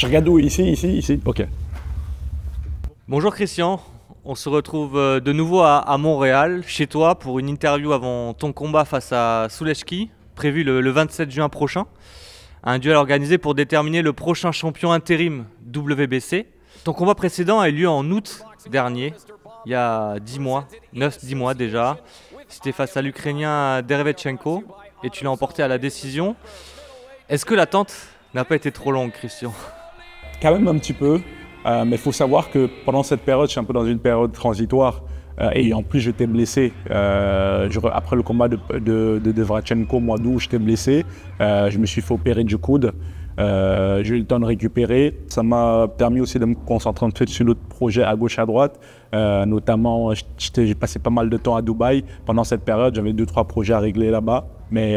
Je regarde où? Ici. Ok. Bonjour Christian, on se retrouve de nouveau à Montréal, chez toi, pour une interview avant ton combat face à Suleshki, prévu le 27 juin prochain. Un duel organisé pour déterminer le prochain champion intérim WBC. Ton combat précédent a eu lieu en août dernier, il y a 10 mois, 9-10 mois déjà. C'était face à l'Ukrainien Derevchenko et tu l'as emporté à la décision. Est-ce que l'attente n'a pas été trop longue, Christian? Quand même un petit peu, mais il faut savoir que pendant cette période, je suis un peu dans une période transitoire. Et en plus, j'étais blessé. Après le combat de Derevchenko, mois d'août, j'étais blessé. Je me suis fait opérer du coude. J'ai eu le temps de récupérer. Ça m'a permis aussi de me concentrer sur d'autres projets à gauche, à droite. Notamment, j'ai passé pas mal de temps à Dubaï. Pendant cette période, j'avais 2-3 projets à régler là-bas. Mais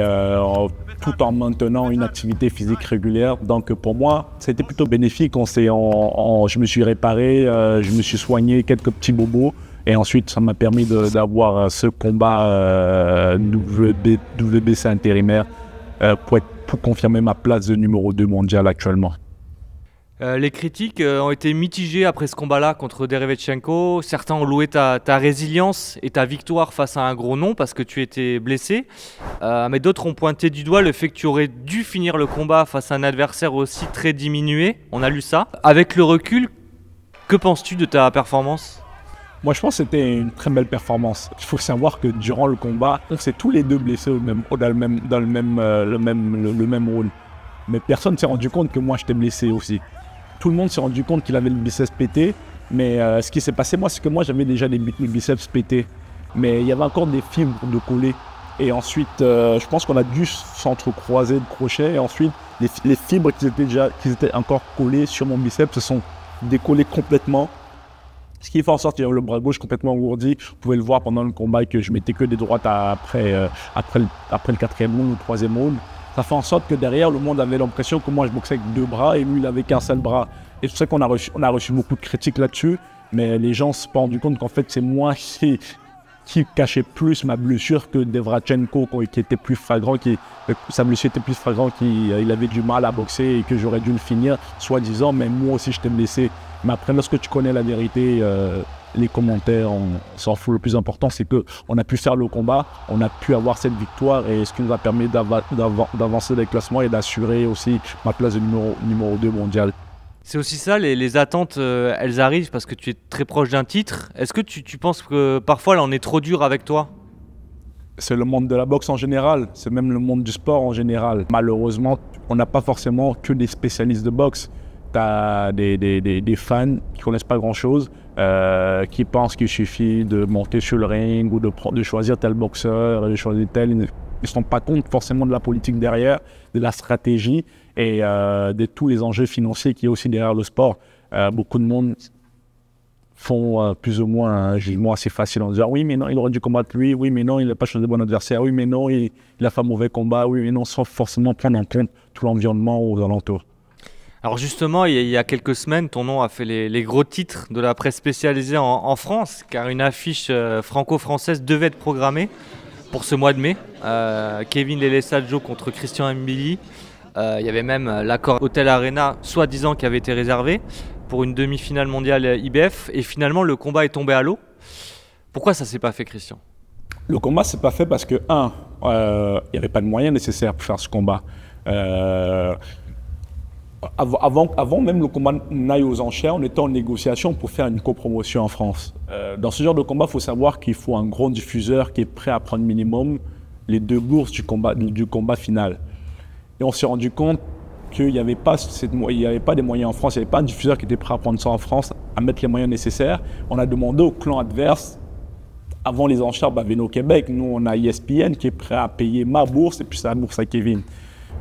tout en maintenant une activité physique régulière. Donc pour moi, c'était plutôt bénéfique. Je me suis réparé, je me suis soigné quelques petits bobos. Et ensuite, ça m'a permis d'avoir ce combat WBC intérimaire pour confirmer ma place de numéro 2 mondial actuellement. Les critiques ont été mitigées après ce combat-là contre Derevchenko. Certains ont loué ta résilience et ta victoire face à un gros nom parce que tu étais blessé. Mais d'autres ont pointé du doigt le fait que tu aurais dû finir le combat face à un adversaire aussi très diminué. On a lu ça. Avec le recul, que penses-tu de ta performance ? Moi, je pense que c'était une très belle performance. Il faut savoir que durant le combat, on s'est tous les deux blessés dans le même rôle. Mais personne ne s'est rendu compte que moi, j'étais blessé aussi. Tout le monde s'est rendu compte qu'il avait le biceps pété. Mais ce qui s'est passé, moi, c'est que moi, j'avais déjà les biceps pétés. Mais il y avait encore des fibres de coller. Et ensuite, je pense qu'on a dû s'entrecroiser de crochets. Et ensuite, les fibres qui étaient encore collées sur mon biceps se sont décollées complètement. Ce qui fait en sorte qu'il y avait le bras gauche complètement engourdi. Vous pouvez le voir pendant le combat que je mettais que des droites après le quatrième round ou le troisième round. Ça fait en sorte que derrière, le monde avait l'impression que moi je boxais avec 2 bras et lui il avait qu'un seul bras. Et c'est pour ça qu'on a reçu beaucoup de critiques là-dessus. Mais les gens ne se sont pas rendus compte qu'en fait c'est moi qui cachait plus ma blessure que Derevchenko qui était plus flagrant, sa blessure était plus flagrante, il avait du mal à boxer et que j'aurais dû le finir, soi-disant, mais moi aussi j'étais blessé. Mais après, lorsque tu connais la vérité, les commentaires, on s'en fout. Le plus important, c'est qu'on a pu faire le combat, on a pu avoir cette victoire et ce qui nous a permis d'avancer dans les classements et d'assurer aussi ma place de numéro 2 mondial. C'est aussi ça, les attentes, elles arrivent parce que tu es très proche d'un titre. Est-ce que tu penses que parfois là on est trop dur avec toi ? C'est le monde de la boxe en général, c'est même le monde du sport en général. Malheureusement, on n'a pas forcément que des spécialistes de boxe. Tu as des fans qui ne connaissent pas grand-chose, qui pensent qu'il suffit de monter sur le ring ou de choisir tel boxeur, de choisir tel. Ils ne se rendent pas compte forcément de la politique derrière, de la stratégie et de tous les enjeux financiers qu'il y a aussi derrière le sport. Beaucoup de monde font plus ou moins un jugement assez facile en disant « oui, mais non, il aurait dû combattre lui, oui, mais non, il n'a pas choisi de bon adversaire, oui, mais non, il a fait un mauvais combat, oui, mais non », sans forcément prendre en compte tout l'environnement aux alentours. Alors justement, il y a quelques semaines, ton nom a fait les gros titres de la presse spécialisée en France, car une affiche franco-française devait être programmée pour ce mois de mai. Kevin Lelesadjo contre Christian Mbili. Il y avait même l'accord Hotel Arena, soi-disant, qui avait été réservé pour une demi-finale mondiale IBF. Et finalement, le combat est tombé à l'eau. Pourquoi ça ne s'est pas fait, Christian ? Le combat ne s'est pas fait parce que, il n'y avait pas de moyens nécessaires pour faire ce combat. Avant même le combat n'aille aux enchères, on était en négociation pour faire une copromotion en France. Dans ce genre de combat, il faut savoir qu'il faut un grand diffuseur qui est prêt à prendre minimum les 2 bourses du combat final. Et on s'est rendu compte qu'il n'y avait pas des moyens en France, il n'y avait pas un diffuseur qui était prêt à prendre ça en France, à mettre les moyens nécessaires. On a demandé au clan adverse, avant les enchères, Venez au Québec, nous on a ESPN qui est prêt à payer ma bourse et puis sa bourse à Kevin.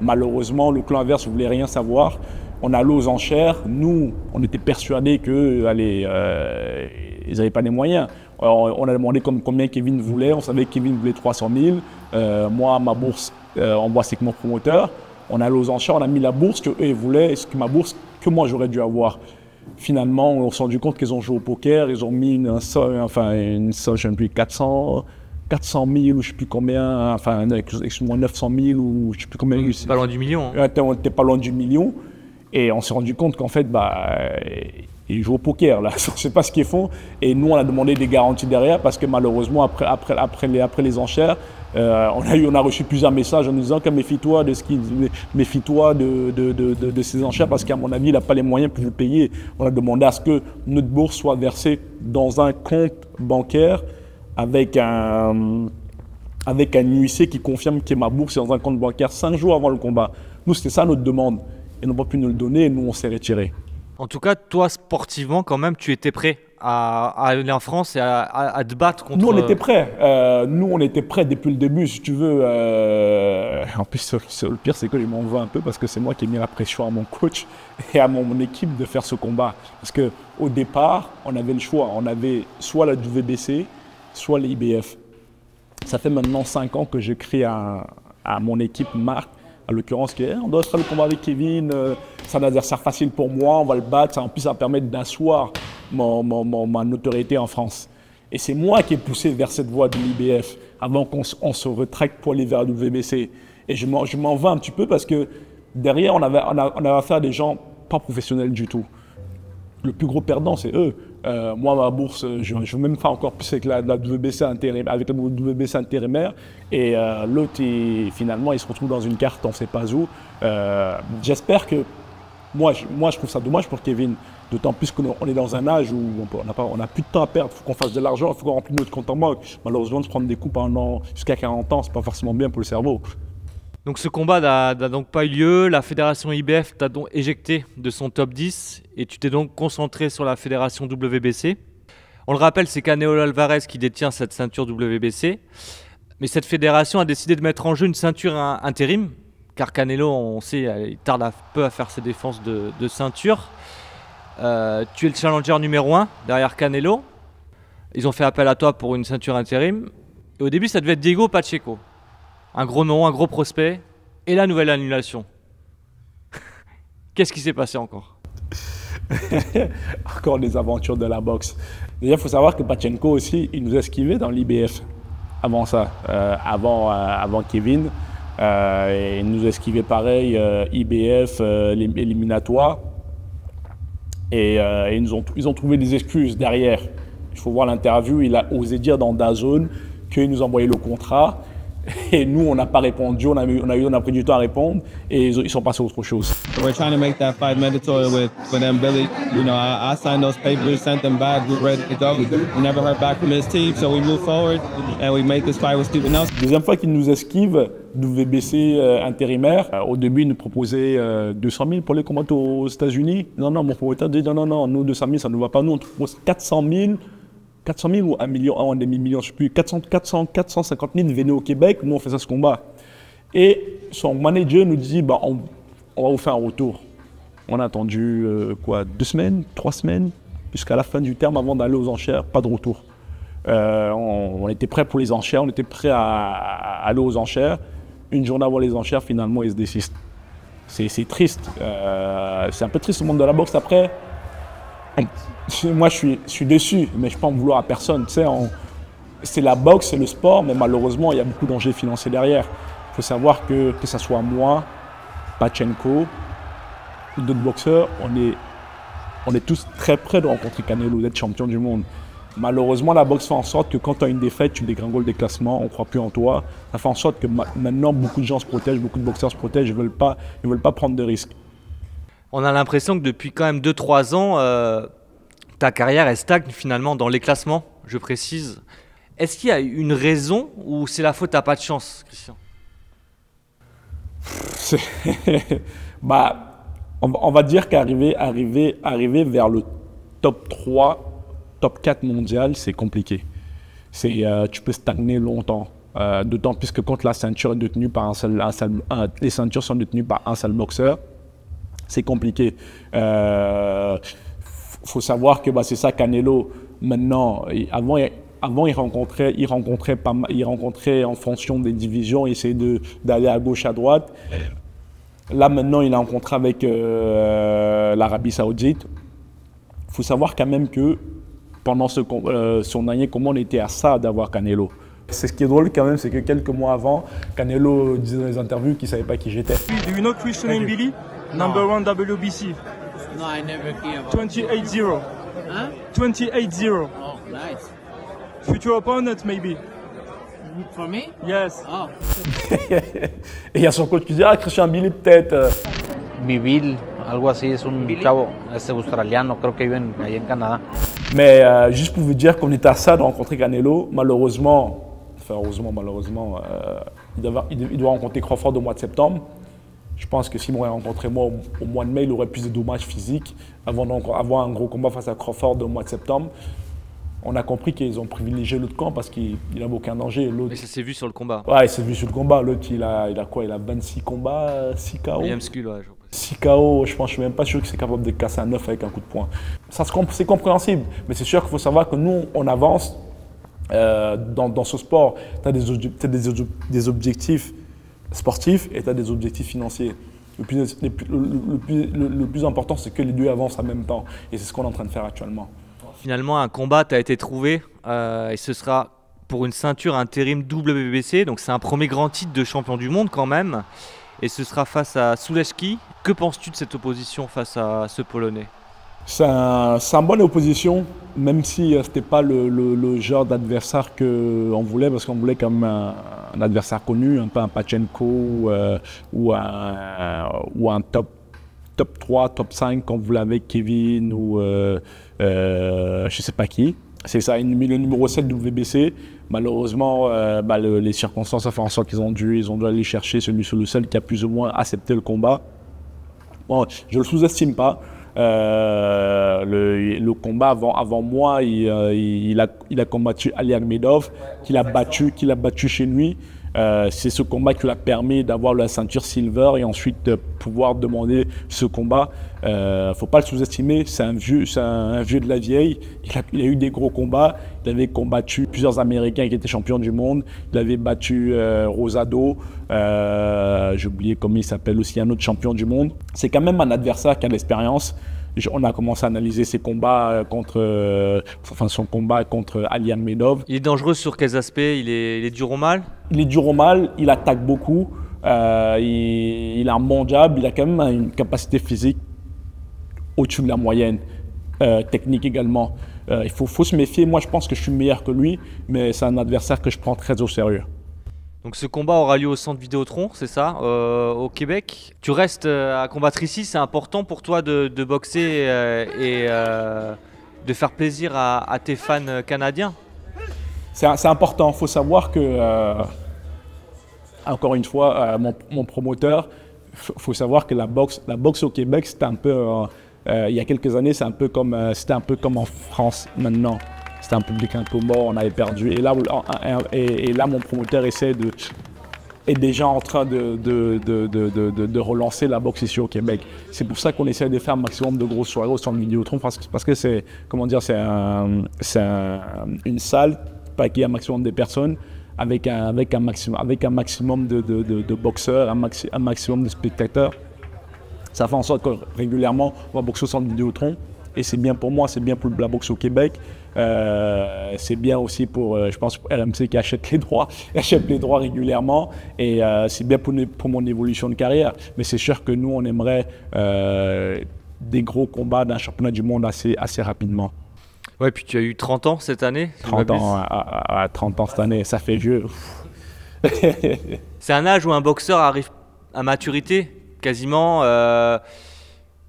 Malheureusement, le clan adverse ne voulait rien savoir. On a allé aux enchères. Nous, on était persuadés qu'ils n'avaient pas les moyens. Alors, on a demandé combien Kevin voulait. On savait que Kevin voulait 300 000. Moi, ma bourse, on voit c'est que mon promoteur. On a allé aux enchères, on a mis la bourse qu'eux ils voulaient et ma bourse que moi j'aurais dû avoir. Finalement, on s'est rendu compte qu'ils ont joué au poker. Ils ont mis une somme, je ne sais plus, 400 000 ou je ne sais plus combien, excuse-moi, 900 000 ou je ne sais plus combien. Pas loin du million. Hein. On n'était pas loin du million. Et on s'est rendu compte qu'en fait, ils jouent au poker, là. Je ne sais pas ce qu'ils font. Et nous, on a demandé des garanties derrière parce que malheureusement, après les enchères, on a reçu plusieurs messages en nous disant que méfie-toi de ces enchères parce qu'à mon avis, il n'a pas les moyens pour vous payer. On a demandé à ce que notre bourse soit versée dans un compte bancaire avec un huissier qui confirme que ma bourse est dans un compte bancaire 5 jours avant le combat. Nous, c'était ça notre demande. Ils n'ont pas pu nous le donner et nous, on s'est retirés. En tout cas, toi, sportivement, quand même, tu étais prêt à aller en France et à te battre contre... Nous, on était prêts. Nous, on était prêts depuis le début, si tu veux. En plus, le pire, c'est que je m'en veux un peu parce que c'est moi qui ai mis la pression à mon coach et à mon équipe de faire ce combat. Parce qu'au départ, on avait le choix. On avait soit la WBC, soit l'IBF. Ça fait maintenant 5 ans que j'écris à mon équipe Marc, à l'occurrence, on doit faire le combat avec Kevin, c'est un adversaire facile pour moi, on va le battre, en plus ça va permettre d'asseoir ma notoriété en France. Et c'est moi qui ai poussé vers cette voie de l'IBF avant qu'on se retracte pour aller vers la WBC. Et je m'en veux un petit peu parce que derrière, on avait affaire à des gens pas professionnels du tout. Le plus gros perdant, c'est eux. Moi, ma bourse, je veux même faire encore plus avec la WBC intérimaire. Et l'autre, finalement, il se retrouve dans une carte, on ne sait pas où. J'espère que... Moi, je trouve ça dommage pour Kevin. D'autant plus qu'on est dans un âge où on n'a plus de temps à perdre. Il faut qu'on fasse de l'argent, il faut qu'on remplisse notre compte en banque. Malheureusement, de se prendre des coups pendant jusqu'à 40 ans, ce n'est pas forcément bien pour le cerveau. Donc ce combat n'a donc pas eu lieu, la fédération IBF t'a donc éjecté de son top 10 et tu t'es donc concentré sur la fédération WBC. On le rappelle, c'est Canelo Alvarez qui détient cette ceinture WBC, mais cette fédération a décidé de mettre en jeu une ceinture intérim, car Canelo, on sait, il tarde un peu à faire ses défenses de ceinture. Tu es le challenger numéro 1 derrière Canelo. Ils ont fait appel à toi pour une ceinture intérim. Et au début, ça devait être Diego Pacheco. Un gros nom, un gros prospect, et la nouvelle annulation. Qu'est-ce qui s'est passé encore? Encore des aventures de la boxe. Déjà, il faut savoir que Pachenko aussi, il nous esquivait dans l'IBF avant ça, avant Kevin. Il nous esquivait pareil, IBF, éliminatoire. Et ils ont trouvé des excuses derrière. Il faut voir l'interview, il a osé dire dans DAZN qu'il nous envoyait le contrat. Et nous, on n'a pas répondu, on a pris du temps à répondre et ils sont passés à autre chose. We're trying to make that fight mandatory with them, Billy. You know, I signed those papers, sent them back, we're ready to go. We never heard back from his team, so we move forward and we make this fight with Stephen Nelson. Deuxième fois qu'il nous esquive, WBC intérimaire. Au début, il nous proposait 200 000 pour les combats aux États-Unis. Non, mon promoteur dit non, nous 200 000, ça ne nous va pas. Nous, on propose 400 000 ou 1 million, un demi-million, je ne sais plus, 450 000 venez au Québec, nous on fait ça ce combat. Et son manager nous dit, on va vous faire un retour. On a attendu 2 semaines, 3 semaines, jusqu'à la fin du terme avant d'aller aux enchères, pas de retour. On était prêts pour les enchères, on était prêts à aller aux enchères. Une journée avant les enchères, finalement, ils se désistent. C'est triste. C'est un peu triste au monde de la boxe après. Moi, je suis déçu, mais je ne peux pas en vouloir à personne. Tu sais, c'est la boxe, c'est le sport, mais malheureusement, il y a beaucoup d'enjeux financiers derrière. Il faut savoir que ce soit moi, Pachenko ou d'autres boxeurs, on est tous très près de rencontrer Canelo, d'être champion du monde. Malheureusement, la boxe fait en sorte que quand tu as une défaite, tu dégringoles des classements, on ne croit plus en toi. Ça fait en sorte que maintenant, beaucoup de gens se protègent, beaucoup de boxeurs se protègent, ils ne veulent pas prendre de risques. On a l'impression que depuis quand même 2-3 ans, ta carrière elle stagne finalement dans les classements, je précise. Est-ce qu'il y a une raison ou c'est la faute à pas de chance, Christian? On va dire qu'arriver vers le top 3, top 4 mondial, c'est compliqué. Tu peux stagner longtemps. D'autant plus que quand la ceinture est détenue par les ceintures sont détenues par un seul boxeur, c'est compliqué. Faut savoir que c'est ça Canelo. Maintenant, avant il rencontrait en fonction des divisions, il essayait d'aller à gauche, à droite. Là maintenant, il a rencontré avec l'Arabie Saoudite. Il faut savoir quand même que pendant son dernier combat, on était à ça d'avoir Canelo. C'est ce qui est drôle quand même, c'est que quelques mois avant, Canelo disait dans les interviews qu'il ne savait pas qui j'étais. Do you know Christian Mbili? Number one WBC. No, I never hear about 28-0. Huh? 28-0. Oh, nice. Future opponent, maybe. For me? Yes. Oh. Et il y a son coach qui dit, ah, Christian Billy peut-être. Bibil, algo así, es un chavo, es australiano, creo que vive ahí en Canadá. Mais juste pour vous dire qu'on était à ça de rencontrer Canelo, malheureusement, il doit rencontrer Crawford au mois de septembre. Je pense que s'il m'aurait rencontré moi au mois de mai, il aurait plus de dommages physiques avant d'avoir un gros combat face à Crawford au mois de septembre. On a compris qu'ils ont privilégié l'autre camp parce qu'il n'avait aucun danger. Mais ça s'est vu sur le combat. Ouais, il s'est vu sur le combat. L'autre, il a quoi? Il a 26 combats, 6 KO. William Skull, ouais, je crois. 6 KO, je suis même pas sûr que c'est capable de casser un 9 avec un coup de poing. Ça, c'est compréhensible, mais c'est sûr qu'il faut savoir que nous, on avance dans ce sport. Tu as des objectifs sportifs et tu as des objectifs financiers. Le plus important, c'est que les deux avancent en même temps. Et c'est ce qu'on est en train de faire actuellement. Finalement, un combat t'a été trouvé et ce sera pour une ceinture intérim WBC. Donc c'est un premier grand titre de champion du monde quand même. Et ce sera face à Sulewski. Que penses-tu de cette opposition face à ce Polonais? C'est une bonne opposition, même si ce n'était pas le genre d'adversaire qu'on voulait, parce qu'on voulait comme un adversaire connu, un peu un Pachenko ou un top 3, top 5, comme vous l'avez avec Kevin ou je ne sais pas qui. C'est ça, le numéro 7 WBC. Malheureusement, les circonstances ont fait en sorte qu'ils ont dû aller chercher celui sur le seul qui a plus ou moins accepté le combat. Bon, je ne le sous-estime pas. Le combat avant moi, il a combattu Ali Akhmedov, qu'il a battu chez lui. C'est ce combat qui lui a permis d'avoir la ceinture silver et ensuite de pouvoir demander ce combat. Faut pas le sous-estimer, c'est un vieux de la vieille. Il a eu des gros combats. Il avait combattu plusieurs Américains qui étaient champions du monde. Il avait battu Rosado. J'ai oublié comment il s'appelle aussi, un autre champion du monde. C'est quand même un adversaire qui a de l'expérience. On a commencé à analyser ses combats son combat contre Ali Akhmedov. Il est dangereux sur quels aspects? Il est dur au mal? Il est dur au mal, il attaque beaucoup, il a un bon jab, il a quand même une capacité physique au-dessus de la moyenne, technique également. Il faut se méfier, moi je pense que je suis meilleur que lui, mais c'est un adversaire que je prends très au sérieux. Donc ce combat aura lieu au centre Vidéotron, c'est ça, au Québec. Tu restes à combattre ici, c'est important pour toi de boxer et de faire plaisir à tes fans canadiens? C'est important, il faut savoir que, encore une fois, mon promoteur, il faut savoir que la boxe au Québec, c'était un peu, il y a quelques années, c'était un peu comme en France maintenant. C'était un public un peu mort, on avait perdu. Et là, mon promoteur est déjà en train de relancer la boxe ici au Québec. C'est pour ça qu'on essaie de faire un maximum de grosses soirées au centre Vidéotron, parce que c'est, une salle qui a un maximum de personnes, avec un maximum de boxeurs, un maximum de spectateurs. Ça fait en sorte que régulièrement, on va boxer au centre Vidéotron. Et c'est bien pour moi, c'est bien pour la boxe au Québec. C'est bien aussi pour, je pense, pour RMC qui achète les droits régulièrement. Et c'est bien pour mon évolution de carrière. Mais c'est sûr que nous, on aimerait des gros combats d'un championnat du monde assez rapidement. Ouais, puis tu as eu 30 ans cette année? 30 ans cette année, ça fait vieux. C'est un âge où un boxeur arrive à maturité, quasiment.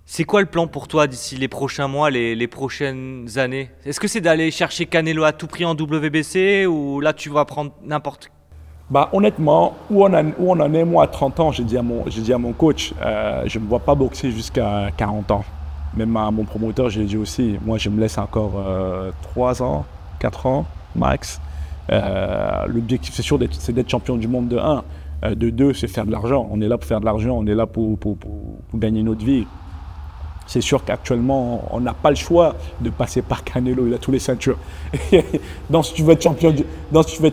C'est quoi le plan pour toi d'ici les prochains mois, les prochaines années? Est-ce que c'est d'aller chercher Canelo à tout prix en WBC ou là tu vas prendre n'importe? Honnêtement, où on en est, moi à 30 ans, j'ai dit à mon coach, je ne me vois pas boxer jusqu'à 40 ans. Même à mon promoteur, j'ai dit aussi, moi je me laisse encore 3 ans, 4 ans max. L'objectif c'est sûr c'est d'être champion du monde de 1. De 2, c'est faire de l'argent. On est là pour faire de l'argent, on est là pour gagner notre vie. C'est sûr qu'actuellement, on n'a pas le choix de passer par Canelo, il a tous les ceintures. Si tu veux être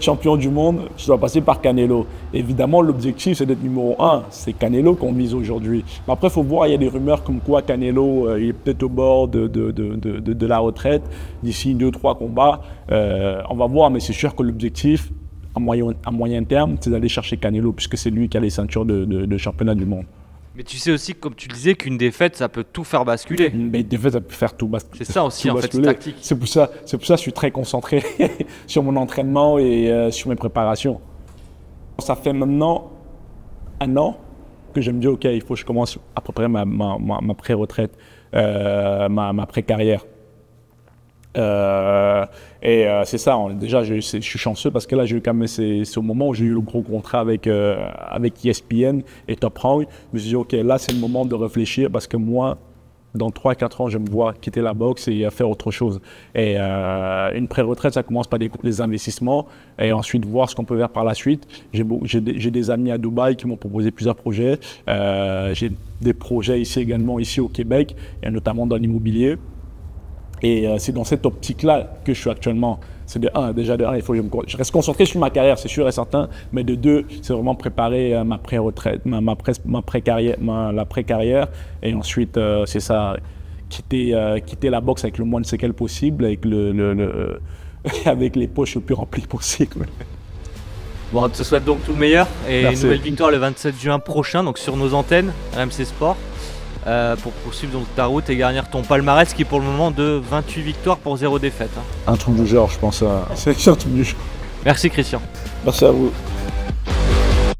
champion du monde, tu dois passer par Canelo. Évidemment, l'objectif, c'est d'être numéro 1. C'est Canelo qu'on vise aujourd'hui. Mais après, il faut voir, il y a des rumeurs comme quoi Canelo il est peut-être au bord de la retraite d'ici 2-3 combats. On va voir, mais c'est sûr que l'objectif, à moyen terme, c'est d'aller chercher Canelo, puisque c'est lui qui a les ceintures de championnat du monde. Mais Mais tu sais aussi, comme tu le disais, qu'une défaite, ça peut tout faire basculer. Mais des fois, ça peut faire tout C'est ça aussi, tout en fait, c'est basculer. tactique. C'est pour ça que je suis très concentré sur mon entraînement et sur mes préparations. Ça fait maintenant 1 an que je me dis, OK, il faut que je commence à peu près ma pré-retraite, ma pré-carrière. C'est ça, déjà je suis chanceux parce que là j'ai eu quand même c'est au moment où j'ai eu le gros contrat avec ESPN et Top Rank. Je me suis dit ok, là c'est le moment de réfléchir parce que moi dans 3-4 ans je me vois quitter la boxe et faire autre chose. Et une pré-retraite ça commence par des investissements et ensuite voir ce qu'on peut faire par la suite. J'ai des amis à Dubaï qui m'ont proposé plusieurs projets. J'ai des projets ici également ici au Québec et notamment dans l'immobilier. Et c'est dans cette optique-là que je suis actuellement. C'est déjà de 1, il faut que je reste concentré sur ma carrière, c'est sûr et certain. Mais de 2, c'est vraiment préparer ma pré-retraite, la pré-carrière. Et ensuite, c'est ça, quitter la boxe avec le moins de séquelles possible, avec, avec les poches le plus remplies possible. Bon, on te souhaite donc tout le meilleur et Merci. une nouvelle victoire le 27 juin prochain, donc sur nos antennes, RMC Sport. Pour poursuivre donc ta route et garnir ton palmarès qui est pour le moment de 28 victoires pour 0 défaite. Un truc du genre, je pense. C'est un truc du genre. Merci Christian. Merci à vous.